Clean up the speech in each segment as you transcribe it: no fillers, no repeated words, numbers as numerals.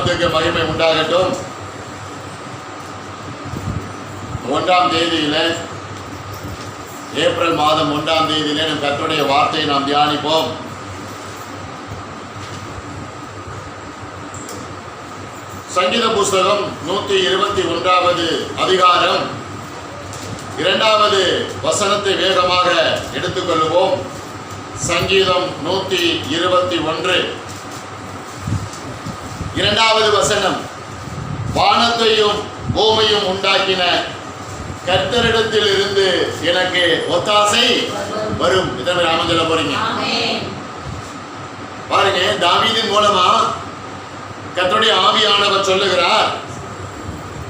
நாமத்துக்கு மகிமை உண்டாகட்டும். 1ஆம் தேதியில ஏப்ரல் மாதம் 1ஆம் தேதியிலே நம் கர்த்தருடைய வார்த்தையை நாம் தியானிப்போம். சங்கீத புஸ்தகம் 121வது அதிகாரம் 2வது வசனத்தை வேகமாக எடுத்துக்கொள்வோம். சங்கீதம் 121 2வது வசனம். வானத்தையும் பூமியும் உண்டாக்கின கர்த்தரிடத்தில் இருந்து எனக்கு ஒத்தாசை வரும். இதை நாம சொல்ல போறீங்க. பாருங்க, தாவீதின் மூலமா கர்த்தருடைய ஆவியானவர் சொல்லுகிறார்,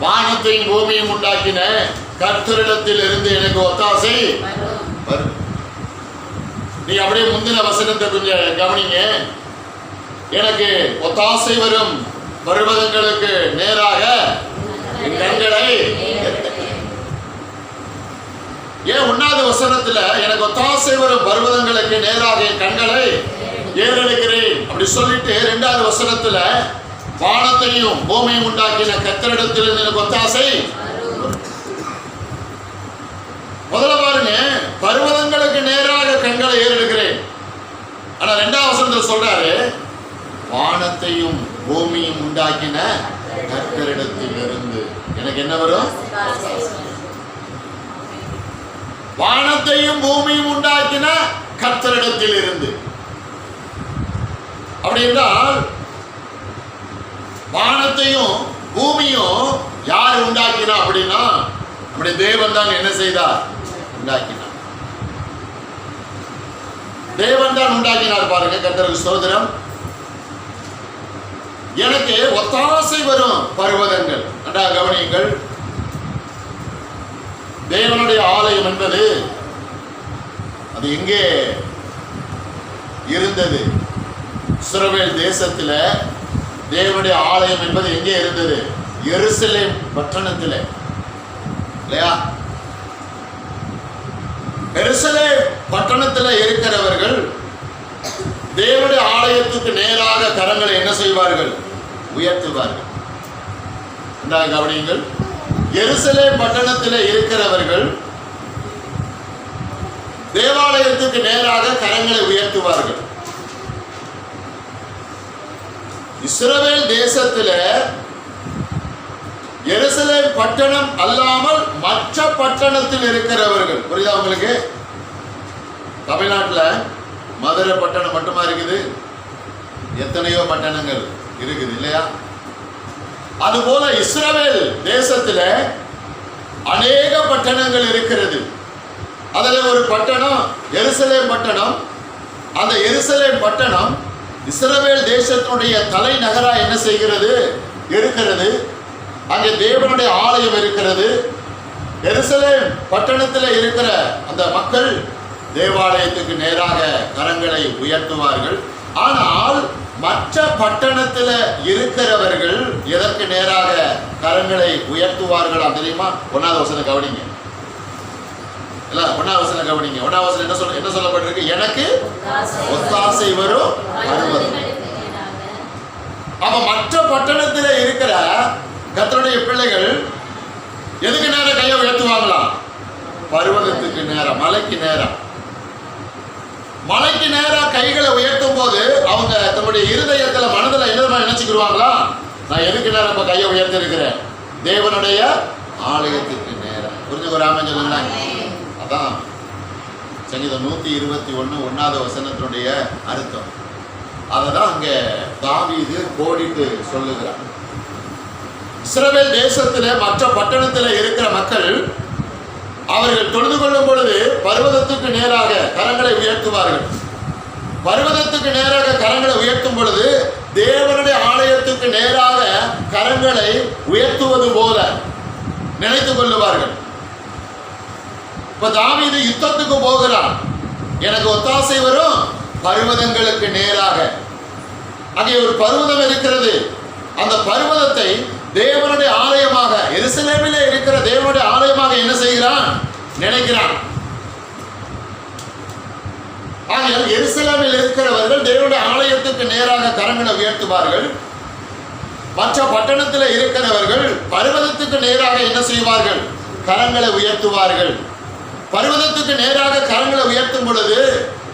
வானத்தையும் பூமியும் உண்டாக்கின கர்த்தரிடத்தில் இருந்து எனக்கு ஒத்தாசை வரும். நீ அப்படியே முந்தின வசனத்தை கொஞ்சம் கவனிங்க. எனக்கு ஒத்தாசை வரும் பர்வதங்களுக்கு நேராக என் கண்களை. ஏன் 1வது வசனத்துல எனக்கு ஒத்தாசை வரும் பர்வதங்களுக்கு நேராக என் கண்களை ஏறெடுக்கிறேன் அப்படி சொல்லிட்டு 2வது வசனத்துல வானத்தையும் பூமியும் உண்டாக்கின கர்த்தரிடத்தில் எனக்கு ஒத்தாசை. முதல்ல பாருங்க, பர்வதங்களுக்கு நேராக கண்களை ஏறெடுக்கிறேன். ஆனா 2வது வசனத்துல சொல்றாரு, வானத்தையும் பூமியும் உண்டாக்கின கர்த்தரிடத்தில் இருந்து எனக்கு என்ன வரும்? வானத்தையும் பூமியும் உண்டாக்கின கர்த்தரிடத்தில் இருந்து. அப்படி என்றால் வானத்தையும் பூமியும் யார் உண்டாக்கினா அப்படின்னா நம்முடைய தேவன் தான் என்ன செய்தார்? உண்டாக்கினார். தேவன் தான் உண்டாக்கினார். பாருங்க, கர்த்தருக்கு ஸ்தோத்திரம். எனக்கு ஒத்தாசை வரும் பர்வதங்கள். நன்றாக கவனியுங்கள். தேவனுடைய ஆலயம் என்பது அது எங்கே இருந்தது? இஸ்ரவேல் தேசத்தில் தேவனுடைய ஆலயம் என்பது எங்கே இருந்தது? எருசலேம் பட்டணத்தில், இல்லையா? எருசலேம் பட்டணத்தில் இருக்கிறவர்கள் தேவனுடைய ஆலயத்துக்கு நேராக கரங்களை என்ன செய்வார்கள்? உயர்த்துவார்கள். கவனியுங்கள். எருசலேம் பட்டணத்தில் இருக்கிறவர்கள் தேவாலயத்துக்கு நேராக கரங்களை உயர்த்துவார்கள். இஸ்ரவேல் தேசத்தில் எருசலேம் பட்டணம் அல்லாமல் மற்ற பட்டணத்தில் இருக்கிறவர்கள், புரியுதா உங்களுக்கு? தமிழ்நாட்டில் மதுரை பட்டணம் மட்டுமா இருக்குது? எத்தனையோ பட்டணங்கள் இருக்குது, இல்லையா? அதுபோல இஸ்ரவேல் தேசத்துல அநேக பட்டணங்கள் இருக்கிறது. அதில் ஒரு பட்டணம் எருசலேம் பட்டணம். அந்த எருசலேம் பட்டணம் இஸ்ரவேல் தேசத்தினுடைய தலைநகரா என்ன செய்கிறது? இருக்கிறது. அங்கே தேவனுடைய ஆலயம் இருக்கிறது. எருசலேம் பட்டணத்தில் இருக்கிற அந்த மக்கள் தேவாலயத்துக்கு நேராக கரங்களை உயர்த்துவார்கள். ஆனால் மற்ற பட்டணத்தில் இருக்கிறவர்கள் எதற்கு நேராக கரங்களை உயர்த்துவார்களா தெரியுமா? 1வது வசனம் கவனிங்க. இல்ல, 1வது வசனம் கவனிங்க. 1வது வசனம் என்ன சொல்லப்பட்டிருக்கு? எனக்கு ஒத்தாசை வரும் பர்வதம். அப்ப மற்ற பட்டணத்தில் இருக்கிற கர்த்தருடைய பிள்ளைகள் எதுக்கு நேரம் கையை உயர்த்துவாங்களா? பர்வதத்துக்கு நேரம், மலைக்கு நேரம். மலைக்கு நேரம் கைகளை உயர்த்தும் போது அவங்க தன்னுடைய இருதயத்துல மனதில் என்ன நினைச்சுக்கிடுவாங்களா? நான் எதுக்கு நேரம் இப்ப கையை உயர்த்தி இருக்கிறேன்? தேவனுடைய ஆலயத்துக்கு நேரம். புரிஞ்சுக்க ராமன் சொல்லுங்களா? அதான் சங்கீதம் 121 1வது வசனத்தினுடைய அர்த்தம். அததான் அங்க தாவீது கோடிட்டு சொல்லுகிறார். இஸ்ரவேல் தேசத்திலே மற்ற பட்டணத்தில் இருக்கிற மக்கள் அவர்கள் தொழுது கொள்ளும் பொழுது பர்வதத்துக்கு நேராக கரங்களை உயர்த்துவார்கள். பர்வதத்துக்கு நேராக கரங்களை உயர்த்தும் பொழுது தேவனுடைய ஆலயத்துக்கு நேராக கரங்களை உயர்த்துவது போல நினைத்துக் கொள்ளுவார்கள். இப்ப தாவீது யுத்தத்துக்கு போகிறான். எனக்கு ஒத்தாசை வரும் பர்வதங்களுக்கு நேராக. அங்கே ஒரு பர்வதம் இருக்கிறது. அந்த பர்வதத்தை தேவனுடைய ஆலயமாக, எருசலேமிலே இருக்கிற தேவனுடைய ஆலயமாக என்ன செய்கிறான்? நினைக்கிறான். ஆகையால் எருசலேமில் இருக்கிறவர்கள் தேவனுடைய ஆலயத்துக்கு நேராக கரங்களை உயர்த்துவார்கள். மற்ற பட்டணத்தில் இருக்கிறவர்கள் பர்வதத்துக்கு நேராக என்ன செய்வார்கள்? கரங்களை உயர்த்துவார்கள். பர்வதத்துக்கு நேராக கரங்களை உயர்த்தும் பொழுது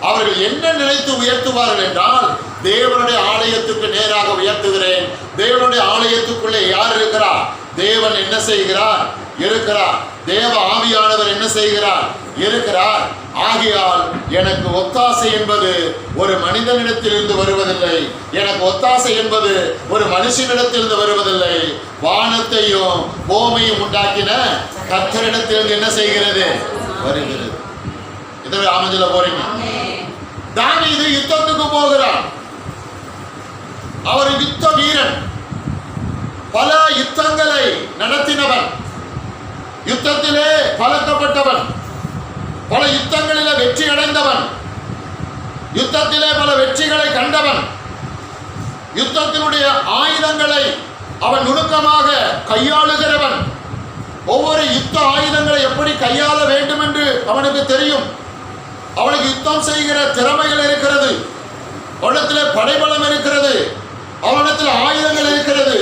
அவர்கள் என்ன நினைத்து உயர்த்துவார்கள் என்றால், தேவனுடைய ஆலயத்துக்கு நேராக உயர்த்துகிறேன். தேவனுடைய ஆலயத்துக்குள்ளே யார் இருக்கிறார்? தேவன் என்ன செய்கிறார்? இருக்கிறார். தேவ ஆவியானவர் என்ன செய்கிறார்? இருக்கிறார். ஆகையால் எனக்கு ஒத்தாசை என்பது ஒரு மனிதனிடத்திலிருந்து வருவதில்லை. எனக்கு ஒத்தாசை என்பது ஒரு மனுஷனிடத்திலிருந்து வருவதில்லை. வானத்தையும் பூமியையும் உண்டாக்கின கர்த்தரிடத்திலிருந்து என்ன செய்கிறது? வருகிறது. இதை ஆமென் போறீங்க. தாவீது யுத்தத்துக்கு போகிறார். அவர் யுத்த வீரன், பல யுத்தங்களை நடத்தினவன், யுத்தத்திலே பழக்கப்பட்டவன், பல யுத்தங்களிலே வெற்றி அடைந்தவன், யுத்தத்திலே பல வெற்றிகளை கண்டவன், யுத்தத்தினுடைய ஆயுதங்களை அவன் நுணுக்கமாக கையாளுகிறவன். ஒவ்வொரு யுத்த ஆயுதங்களை எப்படி கையாள வேண்டும் என்று அவனுக்கு தெரியும். அவனுக்கு யுத்தம் செய்கிற திறமைகள் இருக்கிறது, அவனிடத்தில் படைபலம் இருக்கிறது, அவனிடத்தில் ஆயுதங்கள் இருக்கிறது.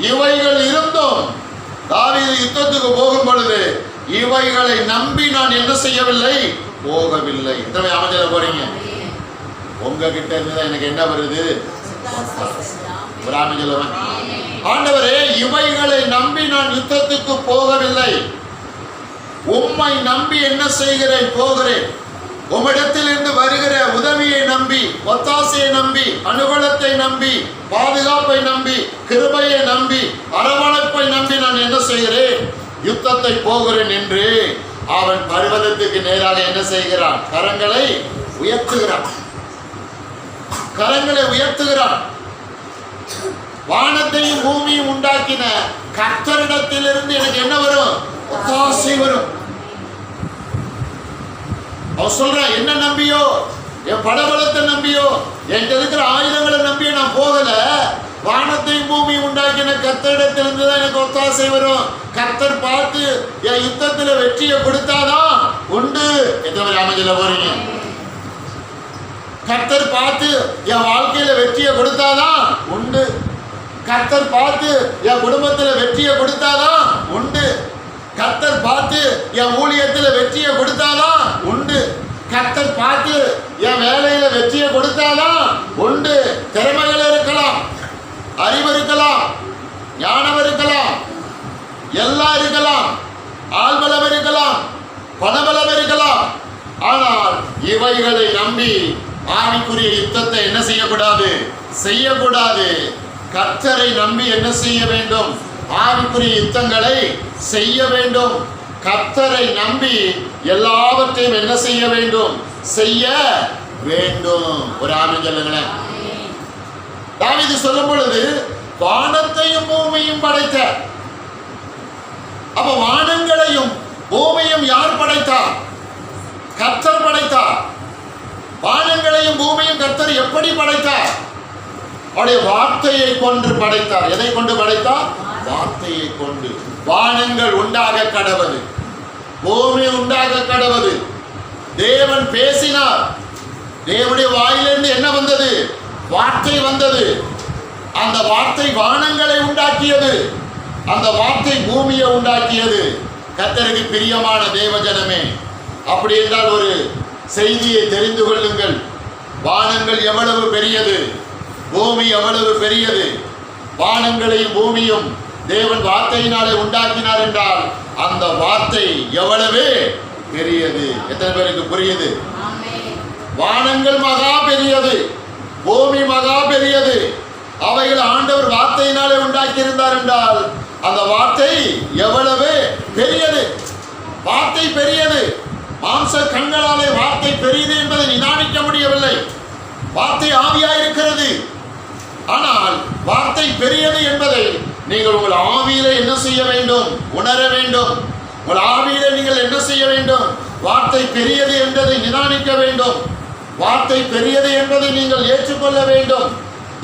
இவைகள் இருந்தும் தாவீது யுத்தத்துக்கு போகும் பொழுது இவைகளை நம்பி நான் என்ன செய்யவில்லை? போகவில்லை. இத்தனை அமைச்சர போறீங்க. உங்ககிட்ட இருந்து எனக்கு என்ன வருது? ஒரு அமைச்சர், ஆண்டவரே இவைகளை நம்பி நான் யுத்தத்துக்கு போகவில்லை, உம்மை நம்பி என்ன செய்கிறேன்? போகிறேன். உம்மிடத்தில் இருந்து வருகிற உதவியை நம்பி, ஒத்தாசையை நம்பி, அனுகூலத்தை நம்பி, பாதுகாப்பை நம்பி, கிருபையை நம்பி, அரவணைப்பை நம்பி நான் என்ன செய்கிறேன்? யுத்தத்தை போகிறேன் என்று அவன் பர்வதத்துக்கு நேராக என்ன செய்கிறான்? கரங்களை உயர்த்துகிறான். கரங்களை உயர்த்துகிறான். வானத்தையும் பூமியும் உண்டாக்கின கர்த்தரிடத்திலிருந்து எனக்கு என்ன வரும்? ஒத்தாசை வரும். அவன் சொல்றான், என்ன நம்பியோ? என் படபலத்தை நம்பியோ, என்கிட்ட இருக்கிற ஆயுதங்களை நம்பியோ நான் போகல. வானத்தையும் பூமியும் உண்டாக்கின கர்த்தரிடத்திலிருந்து தான் எனக்கு ஒத்தாசை வரும். கர்த்தர் பார்த்து என் யுத்தத்தில் வெற்றியை கொடுத்தாதான் உண்டு. எத்தனை அமைச்சல போறீங்க? கர்த்தர் பார்த்து என் வாழ்க்கையில வெற்றியை கொடுத்தாதான் உண்டு. கர்த்தர் பார்த்து என் குடும்பத்தில் வெற்றியை கொடுத்தாதான் உண்டு. கர்த்தர் பார்த்து என் ஊழியத்தில் வெற்றியை கொடுத்தாதான் உண்டு. கர்த்தர் பார்த்து என் வேலையில வெற்றியை கொடுத்தாதான் உண்டு. திறமைகள் இருக்கலாம், அறிவு இருக்கலாம், ஞானம் இருக்கலாம், எல்லாம் இருக்கலாம், ஆள்பலம் இருக்கலாம், பணபலம் இருக்கலாம். ஆனால் இவைகளை நம்பி ஆவிக்குரிய யுத்தத்தை என்ன செய்யக்கூடாது? செய்யக்கூடாது. கர்த்தரை நம்பி என்ன செய்ய வேண்டும்? ஆவிக்குரிய யுத்தங்களை செய்ய வேண்டும். கர்த்தரை நம்பி எல்லாவற்றையும் என்ன செய்ய வேண்டும்? செய்ய வேண்டும். ஒரு ஆமென் சொல்லுங்களேன். தாவீது சொல்லும் பொழுது வானத்தையும் பூமியும் படைத்த, அப்ப வானங்களையும் பூமியும் யார் படைத்தார்? கர்த்தர் படைத்தார். வானங்களையும் பூமியும் கர்த்தர் எப்படி படைத்தார்? அவருடைய வார்த்தையை கொண்டு படைத்தார். எதை கொண்டு படைத்தார்? வார்த்தையை கொண்டு. வானங்கள் உண்டாக கடவது, பூமி உண்டாக கடவது. தேவன் பேசினார். தேவனுடைய வாயிலிருந்து என்ன வந்தது? வார்த்தை வந்தது. அந்த வார்த்தை வானங்களை உண்டாக்கியது. அந்த வார்த்தை பூமியை உண்டாக்கியது. கர்த்தருக்கு பிரியமான தேவஜனமே, அப்படி என்றால் ஒரு செய்தியை தெரிந்து கொள்ளுங்கள். வானங்கள் எவ்வளவு பெரியது, பூமி எவ்வளவு பெரியது. வானங்களையும் பூமியும் தேவன் வார்த்தையினாலே உண்டாக்கினார் என்றால் அந்த வார்த்தை எவ்வளவு பெரியது. எத்தனை பேருக்கு புரியுது? வானங்கள் மகா பெரியது, பூமி மகா பெரியது. அவைகள் ஆண்டவர் வார்த்தையினாலே உண்டாக்கி இருந்தார் என்றால் அந்த வார்த்தை எவ்வளவு பெரியது. வார்த்தை பெரியது. மாம்ச கண்களாலே வார்த்தை பெரியது என்பதை நிதானிக்க முடியவில்லை. வார்த்தை ஆவியாயிருக்கிறது. ஆனால் வார்த்தை பெரியது என்பதை நீங்கள் உங்கள் ஆவியில என்ன செய்ய வேண்டும்? உணர வேண்டும். உங்கள் ஆவியில நீங்கள் என்ன செய்ய வேண்டும்? வார்த்தை பெரியது என்பதை நிதானிக்க வேண்டும். வார்த்தை பெரியது என்பதை நீங்கள் ஏற்றுக்கொள்ள வேண்டும்.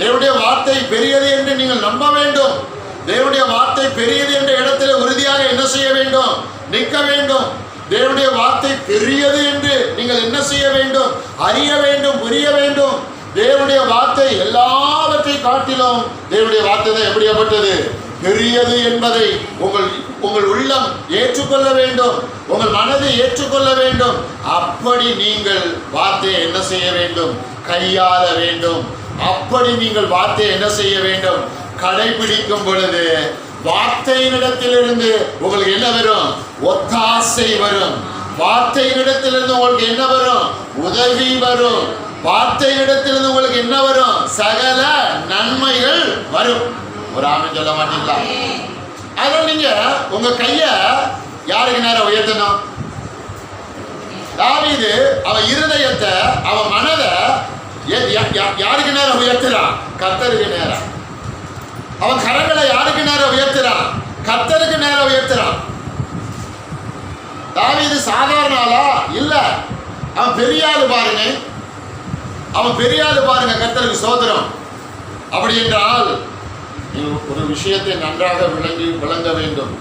தேவனுடைய வார்த்தை பெரியது என்று நீங்கள் நம்ப வேண்டும். தேவனுடைய வார்த்தை பெரியது என்ற இடத்துல உறுதியாக என்ன செய்ய வேண்டும்? நிற்க வேண்டும். தேவனுடைய வார்த்தை பெரியது என்று நீங்கள் என்ன செய்ய வேண்டும்? அறிய வேண்டும், புரிய வேண்டும். தேவனுடைய வார்த்தை எல்லாவற்றை காட்டிலும் தேவனுடைய வார்த்தை தான் எப்படியாப்பட்டது? பெரியது என்பதை உங்கள் உள்ளம் ஏற்றுக்கொள்ள வேண்டும், உங்கள் மனதை ஏற்றுக்கொள்ள வேண்டும். அப்படி நீங்கள் வார்த்தையை என்ன செய்ய வேண்டும்? கையாள வேண்டும். அப்படி நீங்கள் வார்த்தையை என்ன செய்ய வேண்டும்? கடைபிடிக்கும் பொழுது வார்த்தையினிடத்திலிருந்து உங்களுக்கு என்ன வரும்? ஒத்தாசை வரும். வார்த்தையினிடத்திலிருந்து உங்களுக்கு என்ன வரும்? உதவி வரும். வார்த்தையினிடத்திலிருந்து உங்களுக்கு என்ன வரும்? சகல நன்மைகள் வரும். ஒரு ஆமென் சொல்ல மாட்டீங்களா? அதனால நீங்க உங்க கைய யாருக்கு நேரம் உயர்த்தணும்? தாவீது அவன் இருதயத்தை, அவன் மனதை யாருக்கு நேரம் உயர்த்துறான்? கர்த்தருக்கு நேரம். அவன் கரங்களை யாருக்கு நேரம் உயர்த்துறான்? கர்த்தருக்கு நேரம் உயர்த்துறான். தாவீது சாதாரண ஆளா? இல்ல, அவன் பெரிய ஆளு பாருங்க. அவன் பெரிய ஆளு பாருங்க. கர்த்தருக்கு சோதரம். அப்படி என்றால் ஒரு விஷயத்தை நன்றாக விளங்க வேண்டும்.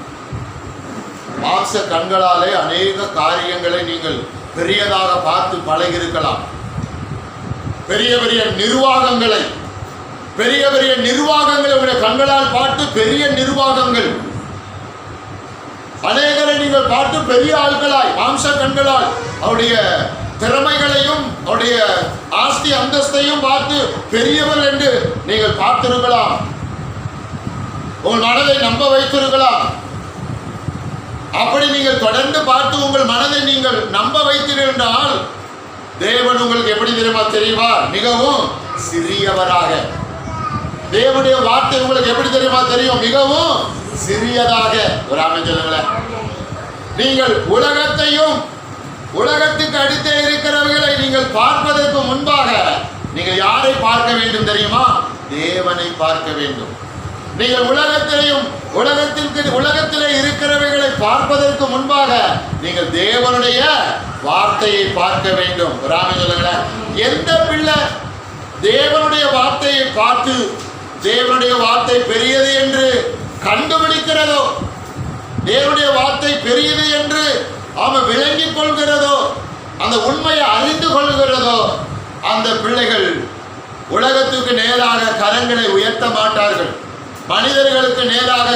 மாம்ச கண்களாலே அநேக காரியங்களை நீங்கள் பெரியதாக பார்த்து பழகியிருக்கலாம். பெரிய பெரிய நிர்வாகங்களை உங்களுடைய கண்களால் பார்த்து பெரிய நிர்வாகங்கள், அநேகரை நீங்கள் பார்த்து பெரிய ஆட்களாய் மாம்ச கண்களால் அவருடைய திறமைகளையும் அவருடைய ஆஸ்தி அந்தஸ்தையும் பார்த்து பெரியவர் என்று நீங்கள் பார்த்திருக்கலாம். உங்கள் மனதை நம்ப வைத்திருக்கலாம். அப்படி நீங்கள் தொடர்ந்து பார்த்து உங்கள் மனதை நீங்கள் நம்ப வைத்திருந்தால் தேவன் உங்களுக்கு எப்படி தெரியுமா? மிகவும் சிறியவராக. தேவனுடைய வார்த்தை உங்களுக்கு எப்படி தெரியும்? மிகவும் சிறியதாக. ஒரு ஆமென் சொல்லுங்களேன். நீங்கள் உலகத்துக்கு அடுத்தே இருக்கிறவர்களை நீங்கள் பார்ப்பதற்கு முன்பாக நீங்கள் யாரை பார்க்க வேண்டும் தெரியுமா? தேவனை பார்க்க வேண்டும். நீங்கள் உலகத்திலே இருக்கிறவைகளை பார்ப்பதற்கு முன்பாக நீங்கள் தேவனுடைய வார்த்தையை பார்க்க வேண்டும். ஒரு ஆமென் சொல்லுங்களேன். எந்த பிள்ளை தேவனுடைய வார்த்தையை பார்த்து தேவனுடைய வார்த்தை பெரியது என்று கண்டுபிடிக்கிறதோ, தேவனுடைய வார்த்தை பெரியது என்று அவன் விளங்கிக் கொள்கிறதோ, அந்த உண்மையை அறிந்து கொள்கிறதோ, அந்த பிள்ளைகள் உலகத்துக்கு நேராக கரங்களை உயர்த்த மாட்டார்கள். மனிதர்களுக்கு நேராக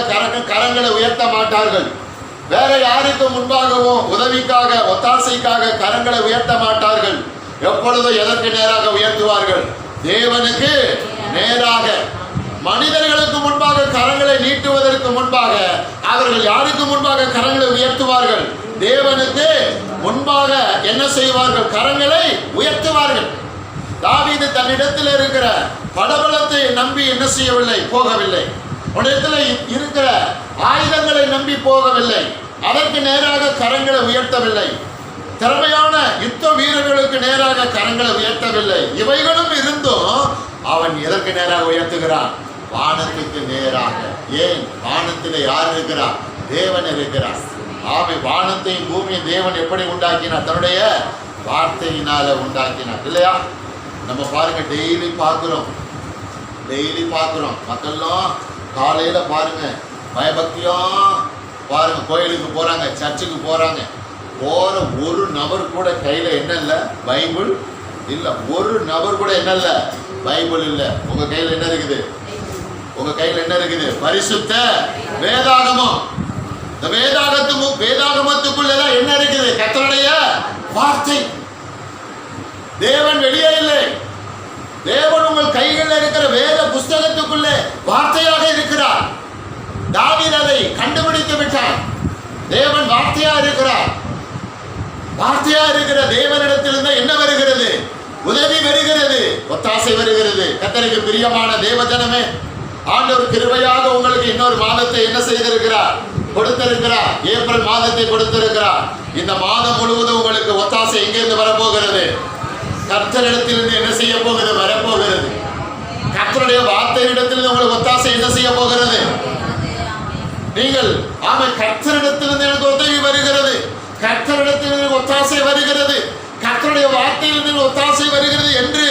கரங்களை உயர்த்த மாட்டார்கள். வேற யாருக்கு முன்பாகவும் உதவிக்காக ஒத்தாசைக்காக கரங்களை உயர்த்த மாட்டார்கள். எப்பொழுதும் எதற்கு நேராக உயர்த்துவார்கள்? தேவனுக்கு நேராக. மனிதர்களுக்கு முன்பாக கரங்களை நீட்டுவதற்கு முன்பாக அவர்கள் யாருக்கு முன்பாக கரங்களை உயர்த்துவார்கள்? தேவனுக்கு முன்பாக என்ன செய்வார்கள்? கரங்களை உயர்த்துவார்கள். தாவீது தன்னிடத்தில் இருக்கிற படபலத்தை நம்பி என்ன செய்யவில்லை? போகவில்லை. உன்னிடத்தில் இருக்கிற ஆயுதங்களை நம்பி போகவில்லை. அதற்கு நேராக கரங்களை உயர்த்தவில்லை. திறமையான யுத்த வீரர்களுக்கு நேராக கரங்களை உயர்த்தவில்லை. இவைகளும் இருந்தும் அவன் எதற்கு நேராக உயர்த்துகிறான்? வானத்துக்கு நேராக. ஏன்? வானத்தில் யார் இருக்கிறார்? தேவன் இருக்கிறார். ஆமை வானத்தையும் பூமியை தேவன் எப்படி உண்டாக்கினார்? தன்னுடைய வார்த்தையினால உண்டாக்கினார் இல்லையா? நம்ம பாருங்க, டெய்லி பார்க்குறோம். மக்கள்லாம் காலையில பாருங்க பயபக்தியா பாருங்க கோயிலுக்கு போறாங்க, சர்ச்சுக்கு போறாங்க. போற ஒரு நபர் கூட கையில என்ன இல்லை? பைபிள் இல்ல. ஒரு நபர் கூட என்ன இல்லை? பைபிள் இல்ல. உங்க கையில என்ன இருக்குது? பரிசுத்த வேதாகமம். இந்த வேதாகமத்துக்குள்ளதான் என்ன இருக்குது? கர்த்தருடைய வார்த்தை. தேவன் வெளியே இல்லை. தேவன் உங்கள் கைகளில் இருக்கிற வேத புஸ்தகத்துக்குள்ளே வார்த்தையாக இருக்கிறார். தாவீது அதை கண்டுபிடித்து விட்டார். தேவன் வார்த்தையா இருக்கிறார். தேவனிடத்திலிருந்து என்ன வருகிறது? உதவி வருகிறது, ஒத்தாசை வருகிறது. கர்த்தருக்கு பிரியமான தேவஜனமே, ஆண்டவர் கிருபையாக உங்களுக்கு இன்னொரு மாதத்தை என்ன செய்திருக்கிறார்? கொடுத்திருக்கிறார். ஏப்ரல் மாதத்தை கொடுத்திருக்கிறார். இந்த மாதம் முழுவதும் உங்களுக்கு ஒத்தாசை எங்கிருந்து வரப்போகிறது? கர்த்தரிடத்திலிருந்து என்ன செய்ய போகிறது? வரப்போகிறது. கர்த்தருடைய வார்த்தையிடத்திலிருந்து உங்களுக்கு ஒத்தாசை என்ன செய்ய போகிறது? நீங்கள் கர்த்தரிடத்திலிருந்து எனக்கு உதவி வருகிறது, கர்த்தரிடத்திலிருந்து ஒத்தாசை வருகிறது, கர்த்தருடைய வார்த்தையிலிருந்து ஒத்தாசை வருகிறது என்று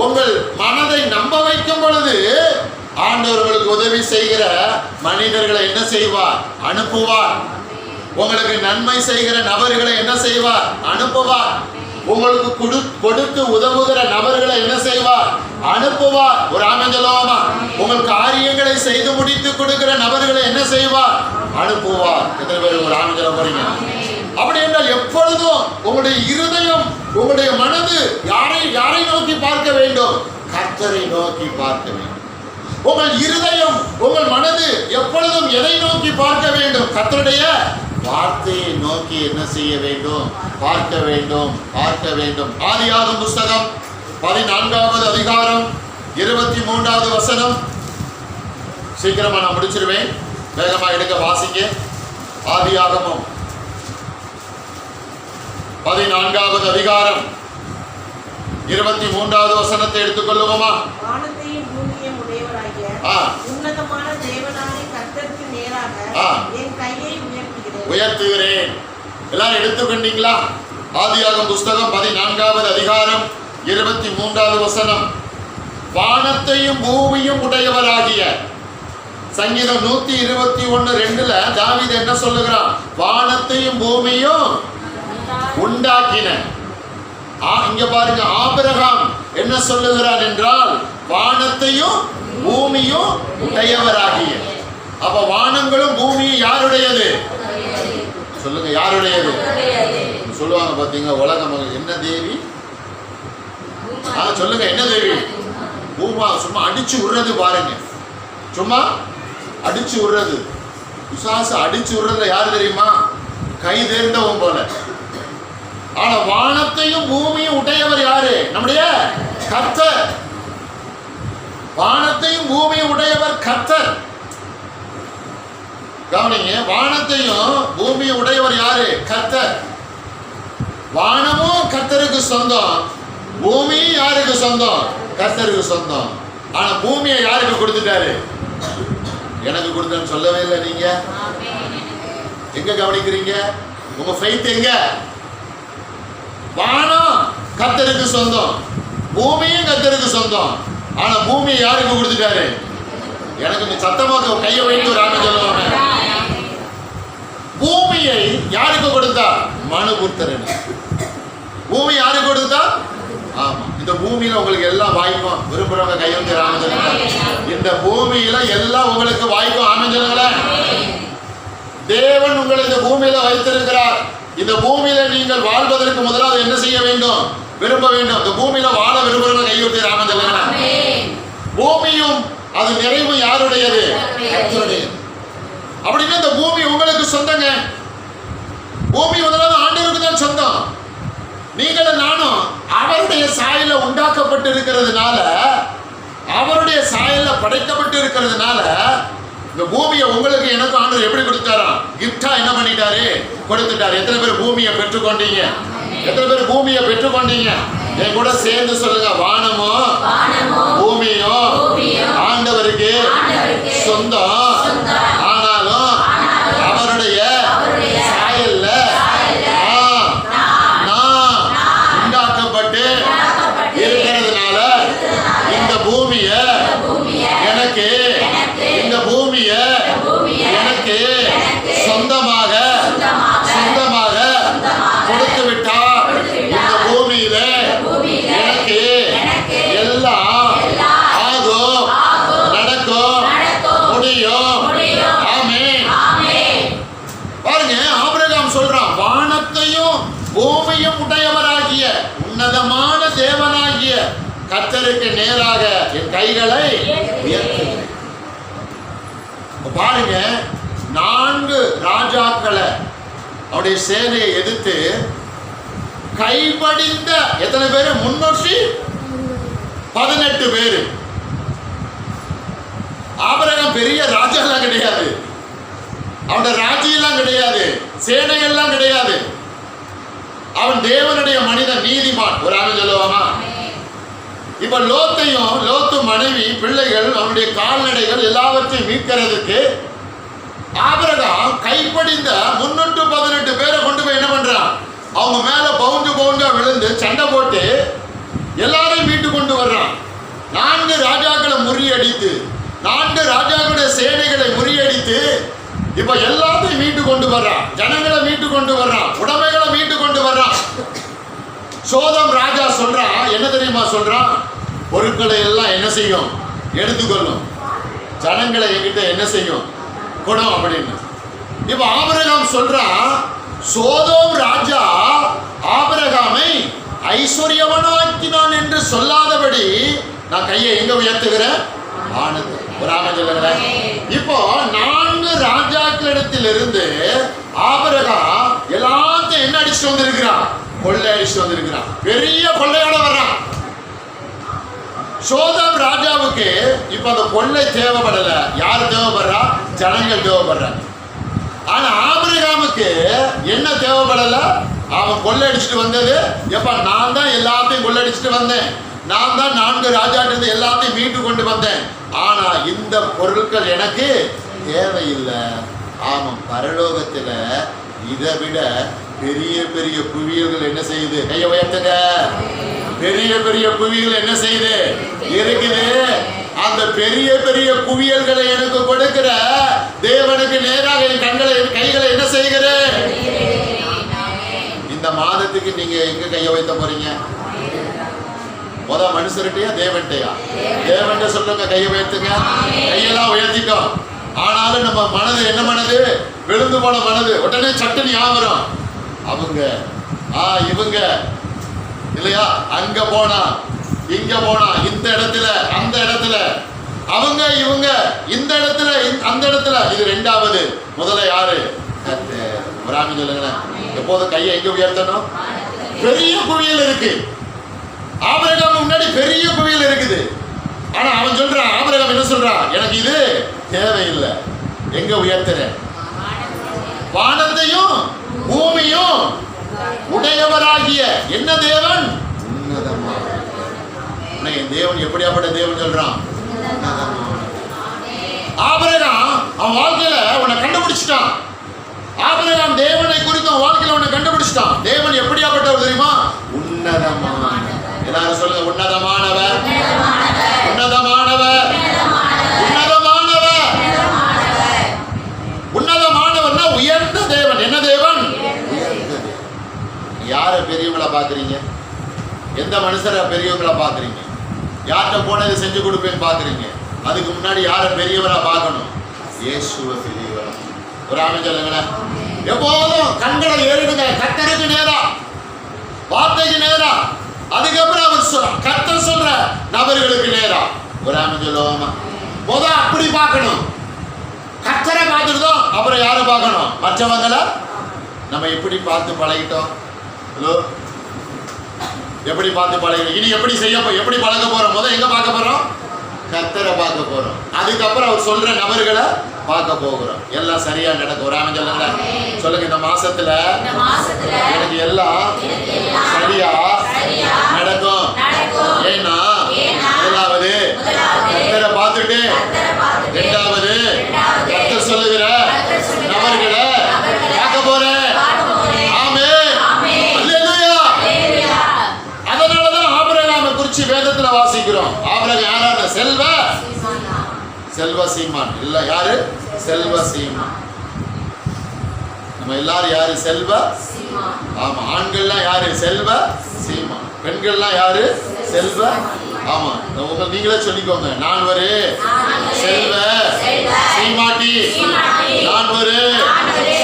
உங்கள் மனதை நம்ப வைக்கும் பொழுது ஆண்டவர்களுக்கு உதவி செய்கிற மனிதர்களை என்ன செய்வார்? அனுப்புவார். உங்களுக்கு நன்மை செய்கிற நபர்களை என்ன செய்வார்? அனுப்புவார். உங்களுக்கு கொடுத்து உதவுகிற நபர்களை என்ன செய்வார்? அனுப்புவார். ஒரு ஆமென் சொல்லுவோமா? உங்கள் காரியங்களை செய்து முடித்து கொடுக்கிற நபர்களை என்ன செய்வார்? அனுப்புவார். எத்தனை பேர் ஒரு ஆமென் சொல்ல போறீங்க? அப்படி என்றால் எப்பொழுதும் உங்களுடைய இருதயம், உங்களுடைய மனது யாரை நோக்கி பார்க்க வேண்டும்? கர்த்தரை நோக்கி பார்க்க வேண்டும். உங்கள் இருதயம், உங்கள் மனது எப்பொழுதும் எதை நோக்கி பார்க்க வேண்டும்? கர்த்தருடைய வார்த்தையை நோக்கி என்ன செய்ய வேண்டும்? பார்க்க வேண்டும், பார்க்க வேண்டும். ஆதியாகமம் புஸ்தகம் 14வது அதிகாரம் 23வது வசனம். சீக்கிரமா நான் முடிச்சிருவேன், வேகமா எடுக்க வாசிங்க. ஆதியாகமம் 14வது அதிகாரம் 23வது வசனத்தை எடுத்துக்கொள்ளுவோமா? வானத்தையும் பூமியையும் உடையவராகிய உன்னதமான தேவனாகிய கர்த்தருக்கு நேராக என் கையை உயர்த்துகிறேன். எல்லாரும் எடுத்துக்கொண்டீங்களா? ஆதியாகமம் புஸ்தகம் 14வது அதிகாரம் 23வது வசனம். வானத்தையும் பூமியும் உடையவராகிய. சங்கீதம் 121:2 தாவீது என்ன சொல்லுகிறான்? வானத்தையும் பூமியும் உண்டாக்கின. இங்க பாருங்க, ஆபிரகாம் என்ன சொல்லுகிறான் என்றால் வானத்தையும் பூமியும் உடையவராகிய. அப்ப வானங்களும் பூமியும் யாருடையது? சொல்லுங்க, யாருடையது? சொல்லுவாங்க பாத்தீங்க, உலக மகள் என்ன தேவி? சொல்லுங்க, என்ன தேவி? பூமா. சும்மா அடிச்சு விடுறது பாருங்க, சும்மா அடிச்சு விடுறது. பிசாசு அடிச்சு விடுறதுல யாரு தெரியுமா? கை தேர்ந்தவன் போல. ஆனா வானத்தையும் பூமியும் உடையவர் யாரு? நம்முடைய கர்த்தர். வானத்தையும் பூமியும் உடையவர் கர்த்தர். கவனிங்க, வானத்தையும் பூமியும் உடையவர் யாரு? கர்த்தர். வானமும் கர்த்தருக்கு சொந்தம், பூமியும் யாருக்கு சொந்தம்? கர்த்தருக்கு சொந்தம். ஆனா பூமியை யாருக்கு கொடுத்துட்டாரு? எனக்கு கொடுத்தேன்னு சொல்லவே இல்லை. நீங்க எங்க கவனிக்கிறீங்க? உங்க ஃபெய்த் எங்க? வானம் கர்த்தருக்கு சொந்தம், பூமியும் கர்த்தருக்கு சொந்தம். ஆனா பூமியை யாருக்கு கொடுத்துட்டாரு? எனக்கு சத்தமாக கையை வைத்து ஒரு ஆமென் சொல்லுவாங்க. பூமியை யாருக்கு கொடுத்தா? மனுபுத்திரன். பூமி யாருக்கு கொடுத்தா? ஆமா, இந்த பூமியில உங்களுக்கு எல்லாம் வாய்க்கும். விரும்புறவங்க கை வைத்து ஆமென் சொல்லுங்க. இந்த பூமியில எல்லாம் உங்களுக்கு வாய்க்கும். ஆமென் சொல்லுங்களேன். தேவன் உங்களை இந்த பூமியில வைத்திருக்கிறார். இந்த பூமியில நீங்கள் வாழ்வதற்கு முதலாவது என்ன செய்ய வேண்டும்? விரும்ப வேண்டும். இந்த பூமியில வாழ விரும்புறவங்க கை வைத்து ஆமென் சொல்லுங்க. பூமியும் அது நிறைவு யாருடையது? கர்த்தருடையது. அப்படின்னா இந்த பூமி உங்களுக்கு சொந்தங்க. பூமி முதலாவது ஆண்டவருக்கு தான் சொந்தம். நீங்களும் நானும் அவருடைய சாயல உண்டாக்கப்பட்டு இருக்கிறதுனால, அவருடைய சாயல படைக்கப்பட்டு இருக்கிறதுனால இந்த பூமியை உங்களுக்கு எனக்கும் ஆண்டவர் எப்படி கொடுத்தாரா? கிஃப்டா என்ன பண்ணிட்டாரு? கொடுத்துட்டாரு. எத்தனை பேர் பூமியை பெற்றுக்கொண்டீங்க? எத்தனை பேர் பூமியை பெற்றுக்கொண்டீங்க? என் கூட சேர்ந்து சொல்லுங்க, வானமும் பூமியும் ஆண்டவருக்கு சொந்தம். ஆனாலும் அவருடைய சாயல்ல நான் உண்டாக்கப்பட்டு இருக்கிறதுனால இந்த பூமியை எனக்கு, இந்த பூமியை எனக்கு சொந்தமாக கொடுத்து விட்டார். இந்த பூமியில எனக்கு எல்லாம் ஆகும், நடக்கும், முடியும். ஆமென். பாருங்க, ஆபிரகாம் சொல்றான், வானத்தையும் பூமியும் உடையவராகிய உன்னதமான தேவனாகிய கர்த்தருக்கு நேராக என் கைகளை உயர்த்துகிறேன். பாருங்க, 4 ராஜாக்களை அவருடைய சேனையை எதிர்த்து கைபடிந்த எத்தனை பேரு? 318 பேரு. ஆபிரகாம் பெரிய ராஜாலாம் கிடையாது, அவனுடைய ராஜ்யெல்லாம் கிடையாது, சேனைகள்லாம் கிடையாது. அவன் தேவனுடைய மனிதன், நீதிமான். ஒரு ஆமென் சொல்லுவாமா? இப்ப லோத்து மனைவி, பிள்ளைகள், அவனுடைய கால்நடைகள் எல்லாவற்றையும் மீட்கிறதுக்கு ஆபிரகாம் கைப்படிந்த 318 பேரை கொண்டு போய் என்ன பண்றான்? அவங்க மேல பவுண்டா விழுந்து சண்டை போட்டு எல்லாரையும் மீட்டு கொண்டு வர்றான். 4 ராஜாக்களை முறியடித்து, 4 ராஜாக்களுடைய சேனைகளை முறியடித்து இப்ப எல்லாத்தையும் மீட்டு கொண்டு வர்றான். ஜனங்களை மீட்டு கொண்டு வர்றான், உடைமைகளை மீட்டு கொண்டு வர்றான். சோதம் ராஜா சொல்றான், என்ன தெரியுமா சொல்றான்? பொருட்களை எல்லாம் என்ன செய்யும்? எடுத்துக்கொள்ளும். ஜனங்களை என்கிட்ட என்ன செய்யும்? கொடும் அப்படின்னு. இப்ப ஆபிரகாம் சொல்றான், சோதோம் ராஜா ஆபிரகாமை ஐஸ்வர்யவனாக்கினான் என்று சொல்லாதபடி நான் கையை எங்க உயர்த்துகிறேன்? வானத்தில். ஒரு ஆமென் சொல்லுங்க. இப்போ 4 ராஜாக்களிடத்திலிருந்து ஆபிரகாம் எல்லாத்தையும் என்ன அடிச்சுட்டு வந்திருக்கிறான்? கொள்ளை அடிச்சுட்டு வந்திருக்கிறான். பெரிய கொள்ளையோட வர்றான். சோதம் ராஜாவுக்கு இப்ப அந்த கொள்ளை தேவைப்படல. யாரு தேவைப்படுறா? ஜனங்கள் தேவைப்படுறாங்க. ஆனா ஆபிரகாமுக்கு என்ன தேவைப்படல? அவன் கொள்ளடிச்சுட்டு வந்தது, எப்ப நான் தான் எல்லாத்தையும் கொள்ளடிச்சுட்டு வந்தேன், நான் தான் 4 ராஜாட்டு எல்லாத்தையும் மீட்டு கொண்டு வந்தேன், ஆனா இந்த பொருட்கள் எனக்கு தேவையில்லை. ஆமாம், பரலோகத்துல இதை விட பெரிய பெரிய குவியல்கள் என்ன செய்யுது? கையை உயர்த்துங்க. பெரிய பெரிய குவியல் என்ன செய்யுது? இருக்குது. அந்த பெரிய பெரிய குவியல்களை எனக்கு கொடுக்கிற தேவனுக்கு நேராக என் கைகளை என்ன செய்கிறேன்? இந்த மாதத்துக்கு நீங்க எங்க கையை வைத்த போறீங்க? மனுஷர்கிட்டயா தேவன்கிட்டயா? தேவன்கிட்ட சொல்லுங்க, கையை உயர்த்துங்க. கையெல்லாம் உயர்த்திட்டோம். ஆனாலும் நம்ம மனது என்ன மனது? விழுந்து போன மனது. உடனே சட்டுன்னு ஞாபகம் அவங்க இவங்க இல்லையா, அங்க போனா இங்க போனா, இந்த இடத்துல அந்த இடத்துல, அவங்க இவங்க, இந்த இடத்துல அந்த இடத்துல. இது 2வது. முதல்ல யாரு? ஒரு ஆமென் சொல்லுங்களேன். எப்போதும் கையை எங்க உயர்த்தணும்? பெரிய குவியல் இருக்கு. ஆபிரகாம் முன்னாடி பெரிய குவியல் இருக்குது. ஆனா அவன் சொல்றான், ஆபிரகாம் என்ன சொல்றான்? எனக்கு இது தேவையில்லை. எங்க உயர்த்துறேன்? வானத்தையும் பூமியும் உடையவராகிய என்ன தேவன்? உன்னதமான என் தேவன். எப்படியாப்பட்ட தேவன் சொல்றான்? ஆபிரகாம் அவன் வாழ்க்கையில உன்னை கண்டுபிடிச்சிட்டான். ஆபிரகாம் தேவனை குறித்து அவன் வாழ்க்கையில உன்னை கண்டுபிடிச்சிட்டான். தேவன் எப்படியாப்பட்டவர் தெரியுமா? உன்னதமான. எல்லாரும் சொல்லுங்க, உன்னதமானவர், உன்னதமானவர், உன்னதமானவர். உன்னதமானவர்னா உயர்ந்த தேவன். என்ன தேவன்? யார பெரியவங்களா பாக்குறீங்க? எந்த மனுஷரை பெரியவங்களா பாக்குறீங்க? யார்கிட்ட போனதை செஞ்சு கொடுப்பேன்னு பாக்குறீங்க? அதுக்கு முன்னாடி யார பெரியவரா பார்க்கணும்? இயேசுவை பெரியவரா. ஒரு ஆமென் சொல்லுங்களேன். எப்போதும் கண்களை ஏறிடுங்க கர்த்தருக்கு நேரா, வார்த்தைக்கு நேரா. அதுக்கப்புறம் அவர் கர்த்தர் சொல்ற நபர்களுக்கு நேரா. ஒரு ஆமென் சொல்லுவோமா? அப்படி பார்க்கணும். கர்த்தரை பார்த்துட்டோம், அப்புறம் யாரை பார்க்கணும்? மற்றவங்களை. நம்ம எப்படி பார்த்து பழகிட்டோம்? ஹலோ, எப்படி பார்த்து பழகிட்டோம்? இனி எப்படி எப்படி பழக போறோம்? எங்க பார்க்க போறோம்? கர்த்தரை பார்க்க போறோம். அதுக்கப்புறம் அவர் சொல்ற நபர்களை பார்க்க போகிறோம். எல்லாம் சரியா நடக்கும். ஒரு ஆமென் சொல்லுங்க. சொல்லுங்க, இந்த மாசத்துல எனக்கு எல்லாம் சரியா நடக்கும். ஏன்னா முதலாவது கர்த்தரை பார்த்துட்டு, 2வது கர்த்தர் சொல்லுகிற நபர்களை பார்க்க போறேன். அதனாலதான் ஆபிரகாமை குறிச்சு வேதத்துல வாசிக்கிறோம். ஆபிரகாம் யாரான? செல்வ சீமான். இல்ல, யாரு? செல்வ சீமான். நம்ம எல்லாரும் யாரு? செல்வ. ஆமா, ஆண்கள்லாம் யாரு? செல்வ சீமான். பெண்கள்லாம் யாரு? செல்வ. ஆமா, நீங்களே சொல்லிக்கோங்க. நான் ஒரு செல்வ சீமாட்டி, நான் ஒரு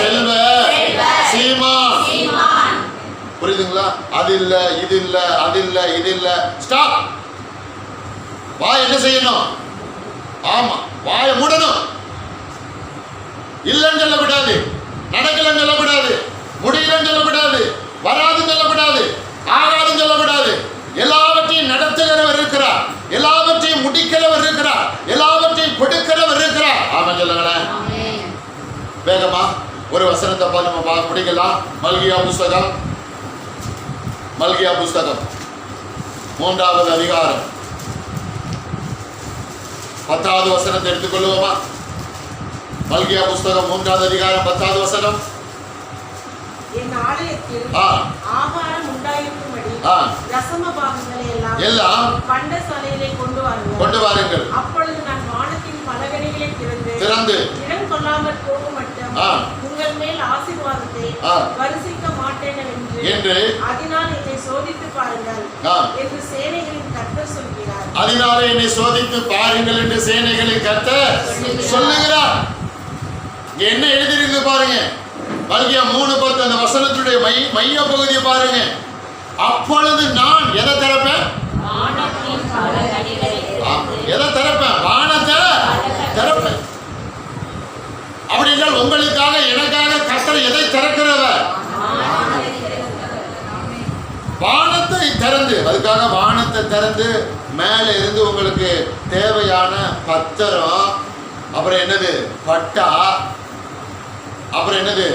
செல்வ சீமான். புரியுதுங்களா? அது இல்ல, இது இல்ல, அது இல்ல, இது இல்ல. ஸ்டாப். வாய் என்ன செய்யணும்? ஆமா, வாயை மூடணும். இல்லைன்னு சொல்லக்கூடாது, நடக்கலன்னு சொல்லக்கூடாது, முடியலன்னு சொல்லக்கூடாது, வராதுன்னு சொல்லக்கூடாது, ஆகாதுன்னு சொல்லக்கூடாது. எல்லாவற்றையும் நடத்துகிறவர் இருக்கிறார், எல்லாவற்றையும் முடிக்கிறவர் இருக்கிறார், எல்லாவற்றையும் கொடுக்கிறவர் இருக்கிறார். ஆமென் சொல்லுங்களேன். வேகமா ஒரு வசனத்தை நம்ம முடிக்கலாம். மல்கியா புஸ்தகம் 3வது அதிகாரம் 10வது வசனத்தை எடுத்துக்கொள்வோமா? மல்கியா புஸ்தகம் 3வது அதிகாரம் 10வது வசனம். என் ஆலயத்தில் ஆகாரம் உண்டாயிருக்கும்படி தசம பாகங்களை எல்லாம் பண்டசாலையிலே கொண்டு வாருங்கள். அப்பொழுது நான் வானத்தின் பலகணிகளை திறந்து இடம் கொள்ளாமல் போகும் மட்டும் உங்கள் மேல் ஆசீர்வாதத்தை வருஷிக்க மாட்டேன் என்று அதனால் என்னை சோதித்து என்று சேனைகளின் கர்த்தர் சொல்கிறார். அதனாலே என்னை சோதித்து பாருங்கள் என்று சேனைகளின் கர்த்தர் சொல்லுகிறார். என்ன எழுதியிருக்கு பாருங்க. மல்கியா 3:10 அந்த வசனத்துடைய மைய பகுதியை பாருங்க. அப்பொழுது நான் எதை திறப்பேன்? எதை திறப்பேன்? வானத்தை திறப்பேன். அப்படி என்றால் உங்களுக்காக எனக்காக கர்த்தர் எதை திறக்கிறவர்? வானத்தை திறந்து, அதுக்காக வானத்தை திறந்து மேல இருந்து உங்களுக்கு தேவையான பத்திரம், அப்புறம் என்னது பட்டா, அப்புறம் என்னது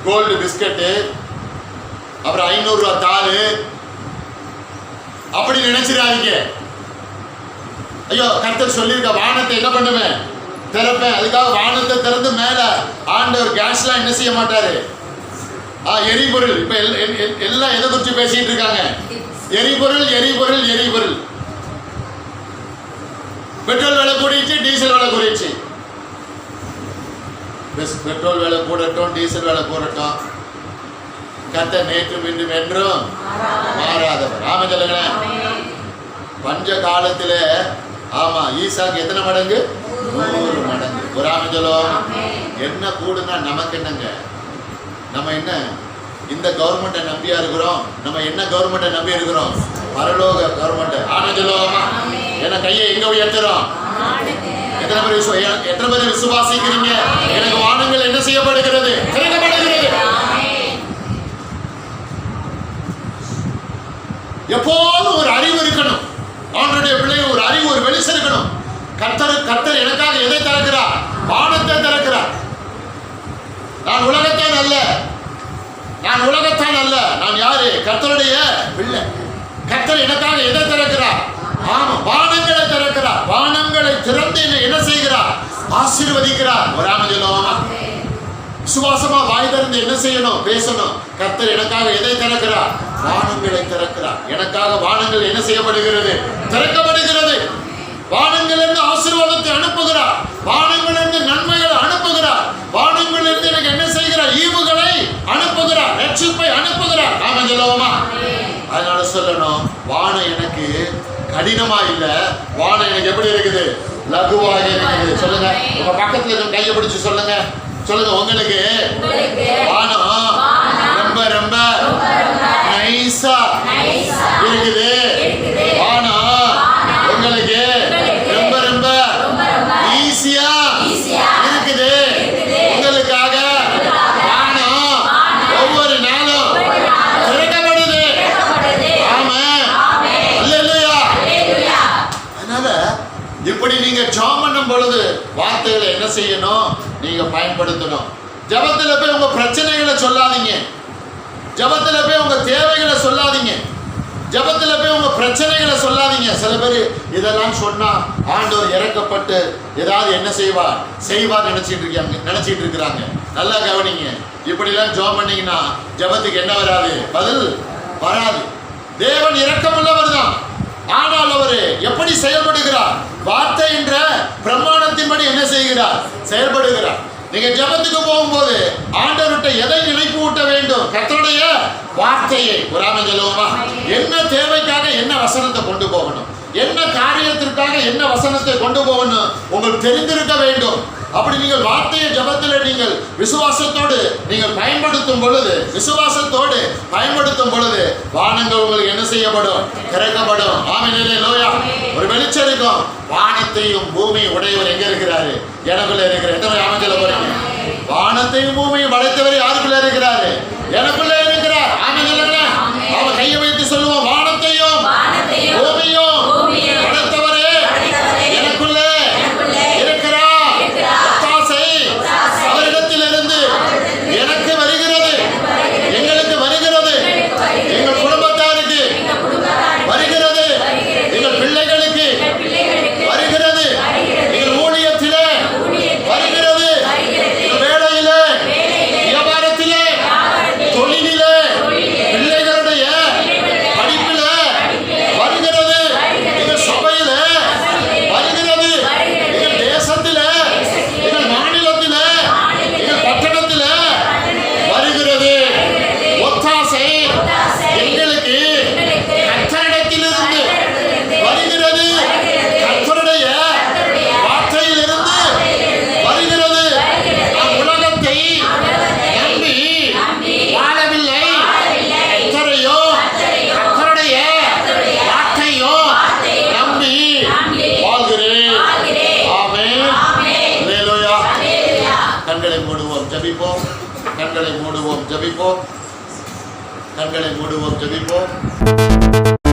கோல்டு பிஸ்கட்டு, அப்புறம் 500 ரூபாய் தாளு, அப்படி நினைச்சிடாதீங்க. ஐயோ கர்த்தர் சொல்லியிருக்க வானத்தை என்ன பண்ணுவேன்? திறப்பேன். அதுக்காக வானத்தை திறந்து மேல ஆண்டவர் கேஸ்லாம் என்ன செய்ய மாட்டாரு. எரிபொருள் இப்ப எல்லாம் எதை குறிச்சு பேசிட்டு இருக்காங்க? எரிபொருள் எரிபொருள் எரிபொருள். பெட்ரோல் விலை கூடிடுச்சு, டீசல் விலை கூடிடுச்சு. பெட்ரோல் விலை கூடட்டும், டீசல் விலை கூடட்டும், கர்த்தர் நேற்றும் இன்றும் என்றும் மாறாதவர். ஆமா சொல்லுங்களேன். பஞ்ச காலத்துல ஆமா ஈசாக்கு எத்தனை மடங்கு? 100 மடங்கு. ஒரு ஆமா சொல்லுவோம். என்ன கூடுனா நமக்கு என்னங்க? நம்ம என்ன இந்த கவர்மெண்ட்டை நம்பியா இருக்கிறோம்? நம்ம என்ன கவர்மெண்ட்டை நம்பி இருக்கிறோம்? பரலோக கவர்மெண்ட். ஆனா சொல்லுவோமா? என்ன கையை எங்க உயர்த்துறோம்? எத்தனை பேர் விசுவாசிக்கிறீங்க? எனக்கு வானங்கள் என்ன செய்யப்படுகிறது? திறக்கப்படுகிறது. எப்போதும் ஒரு அறிவு இருக்கணும். ஆண்டவருடைய பிள்ளைகள் ஒரு அறிவு, ஒரு வெளிச்சம் இருக்கணும். கர்த்தர் எனக்காக எதை திறக்கிறார்? வானத்தை திறக்கிறார். நான் உலகத்தான் அல்ல, நான் உலகத்தான் அல்ல, நான் யாரு? கர்த்தருடைய பிள்ளை. கர்த்தர் எனக்காக எதை திறக்கிறார்? ஆமா, வானங்களை திறக்கிறார். வானங்களை திறந்து என்ன செய்கிறார்? ஆசீர்வதிக்கிறார். ஒரு ஆமா சொல்லுவோமா? விசுவாசமா வாய் திறந்து என்ன செய்யணும்? பேசணும். கர்த்தர் எனக்காக எதை திறக்கிறார்? வானங்களை திறக்கிறார். எனக்காக வானங்கள் என்ன செய்யப்படுகிறது? திறக்கப்படுகிறது. வானங்கள் இருந்து ஆசீர்வாதத்தை அனுப்புகிறார். வானங்கள் இருந்து நன்மைகளை அனுப்புகிறார். வானங்கள் இருந்து எனக்கு என்ன செய்கிறார்? ஈவுகளை அனுப்புகிறார், ரட்சிப்பை அனுப்புகிறார். ஆமா சொல்லுவோமா? அதனால சொல்லணும், வானம் எனக்கு கடினமா இல்ல, வானம் எனக்கு எப்படி இருக்குது? லகுவாக இருக்குது. சொல்லுங்க, உங்க பக்கத்துல கையை பிடிச்சு சொல்லுங்க. சொல்லுங்க, உங்களுக்கு வானம் ரொம்ப ரொம்ப நைஸா இருக்குது. வானம் உங்களுக்கு ரொம்ப ரொம்ப ஈஸியா இருக்குது. உங்களுக்காக வானம் ஒவ்வொரு நாளும் திறக்கப்படுது. ஆமா, அல்லேலூயா. அதனால இப்படி நீங்க ஜெபம் பண்ணும் பொழுது வார்த்தைகளை என்ன செய்யணும்? நீங்க பயன்படுத்தணும். ஜெபத்துல போய் உங்க பிரச்சனைகளை சொல்லாதீங்க. ஜெபத்துல போய் உங்க தேவைகளை சொல்லாதீங்க. ஜெபத்துல போய் உங்க பிரச்சனைகளை சொல்லாதீங்க. சில பேர் இதெல்லாம் சொன்னா ஆண்டவர் இறக்கப்பட்டு ஏதாவது என்ன செய்வார் நினைச்சிட்டு இருக்கிறாங்க. நல்லா கவனிங்க. இப்படி எல்லாம் ஜெபம் பண்ணீங்கன்னா ஜெபத்துக்கு என்ன வராது? பதில் வராது. தேவன் இரக்கமுள்ளவர் தான். ஆனால் அவர் எப்படி செயல்படுகிறார்? வார்த்தை என்ற பிரமாணத்தின்படி என்ன செய்கிறார்? செயல்படுகிறார். நீங்க ஜெபத்துக்கு போகும்போது ஆண்டவர்கிட்ட எதை நினைப்பு ஊட்ட வேண்டும்? கர்த்தருடைய வார்த்தையை. ஒரு ஆமென் சொல்லுவோமா? என்ன தேவைக்காக என்ன வசனத்தை கொண்டு போகணும், என்ன காரியத்திற்காக என்ன வசனத்தை கொண்டு போகணும் உங்களுக்கு தெரிந்திருக்க வேண்டும். அப்படி நீங்கள் வார்த்தையை ஜெபத்தில் நீங்கள் விசுவாசத்தோடு நீங்கள் பயன்படுத்தும் பொழுது, விசுவாசத்தோடு பயன்படுத்தும் பொழுது வானங்கள் உங்களுக்கு என்ன செய்யப்படும்? திறக்கப்படும். ஆமென் அல்லேலூயா. ஒரு வெளிச்சம் இருக்கும். வானத்தையும் பூமியும் உடையவர் எங்க இருக்கிறாரு? எனக்குள்ள இருக்கிறார். எத்தனை ஆமென் சொல்ல போறீங்க? வானத்தையும் பூமியும் படைத்தவர் யாருக்குள்ள இருக்கிறாரு? எனக்குள்ள இருக்கிறார். ஆமென் சொல்லுங்க. அவன் கையை வைத்து சொல்லுவோம், வானத்தையும் பூமியும் படைத்தவரே எனக்குள்ள இருக்கிறார். ஒத்தாசை அவரிடத்திலிருந்து எனக்கு வருகிறது, எங்களுக்கு வருகிறது, எங்கள் குடும்பத்தாருக்கு வருகிறது, எங்கள் பிள்ளைகளுக்கு வருகிறது, எங்கள் ஊழியத்திலே வருகிறது, எங்கள் வேலையிலே, வியாபாரத்திலே, தொழிலிலே ஜெபிப்போம். கண்களை மூடுவோம், ஜெபிப்போம். கண்களை மூடுவோம், ஜெபிப்போம்.